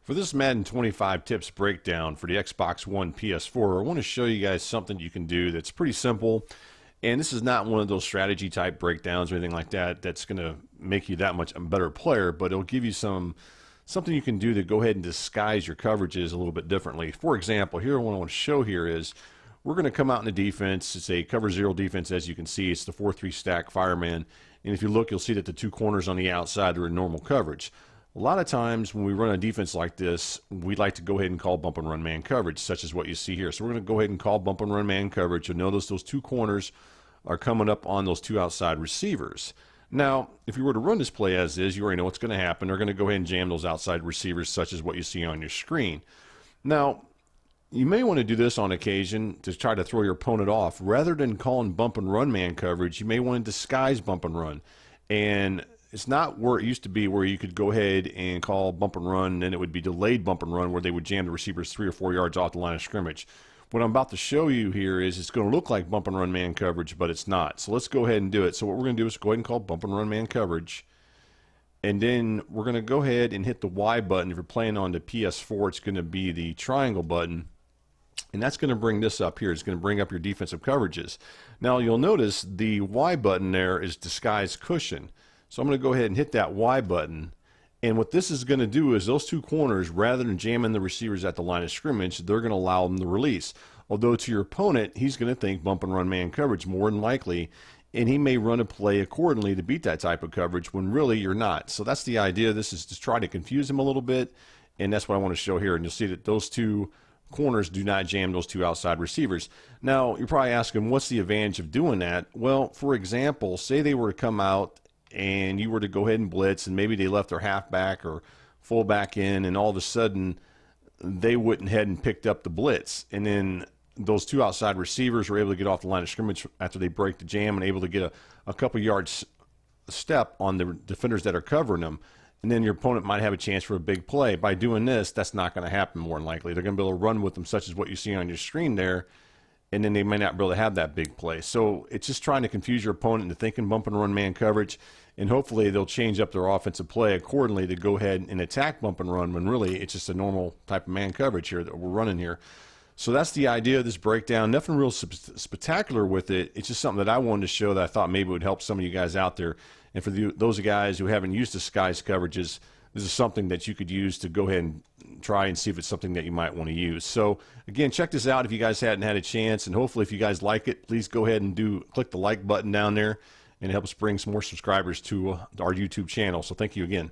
For this Madden 25 tips breakdown for the Xbox One PS4, I want to show you guys something you can do that's pretty simple. And this is not one of those strategy type breakdowns or anything like that that's going to make you that much a better player, but it'll give you something you can do to go ahead and disguise your coverages a little bit differently. For example, here what I want to show here is we're going to come out in the defense. It's a cover zero defense, as you can see. It's the 4-3 stack fireman. And if you look, you'll see that the two corners on the outside are in normal coverage. A lot of times when we run a defense like this, we like to go ahead and call bump and run man coverage, such as what you see here. So we're going to go ahead and call bump and run man coverage. You'll notice those two corners are coming up on those two outside receivers. Now, if you were to run this play as is, you already know what's going to happen. They're going to go ahead and jam those outside receivers, such as what you see on your screen. Now, you may want to do this on occasion to try to throw your opponent off. Rather than calling bump and run man coverage, you may want to disguise bump and run. And it's not where it used to be, where you could go ahead and call bump and run, and it would be delayed bump and run, where they would jam the receivers 3 or 4 yards off the line of scrimmage. What I'm about to show you here is it's going to look like bump and run man coverage, but it's not. So let's go ahead and do it. So what we're going to do is go ahead and call bump and run man coverage. And then we're going to go ahead and hit the Y button. If you're playing on the PS4, it's going to be the triangle button. And that's going to bring this up here. It's going to bring up your defensive coverages. Now you'll notice the Y button there is Disquise Cushion. So I'm going to go ahead and hit that Y button. And what this is going to do is those two corners, rather than jamming the receivers at the line of scrimmage, they're going to allow them to release. Although to your opponent, he's going to think bump and run man coverage more than likely, and he may run a play accordingly to beat that type of coverage when really you're not. So that's the idea. This is to try to confuse him a little bit, and that's what I want to show here. And you'll see that those two corners do not jam those two outside receivers. Now, you're probably asking, what's the advantage of doing that? Well, for example, say they were to come out and you were to go ahead and blitz, and maybe they left their halfback or fullback in, and all of a sudden they went ahead and picked up the blitz, and then those two outside receivers were able to get off the line of scrimmage after they break the jam and able to get a couple yards step on the defenders that are covering them. And then your opponent might have a chance for a big play. By doing this, that's not going to happen more than likely. They're going to be able to run with them, such as what you see on your screen there, and then they may not be able to have that big play. So it's just trying to confuse your opponent into thinking bump and run man coverage, and hopefully they'll change up their offensive play accordingly to go ahead and attack bump and run, when really it's just a normal type of man coverage here that we're running here. So that's the idea of this breakdown. Nothing real spectacular with it. It's just something that I wanted to show that I thought maybe would help some of you guys out there. And for those guys who haven't used disguise coverages, this is something that you could use to go ahead and try and see if it's something that you might want to use. So again, check this out if you guys hadn't had a chance, and hopefully if you guys like it, please go ahead and click the like button down there, and it helps bring some more subscribers to our YouTube channel. So thank you again.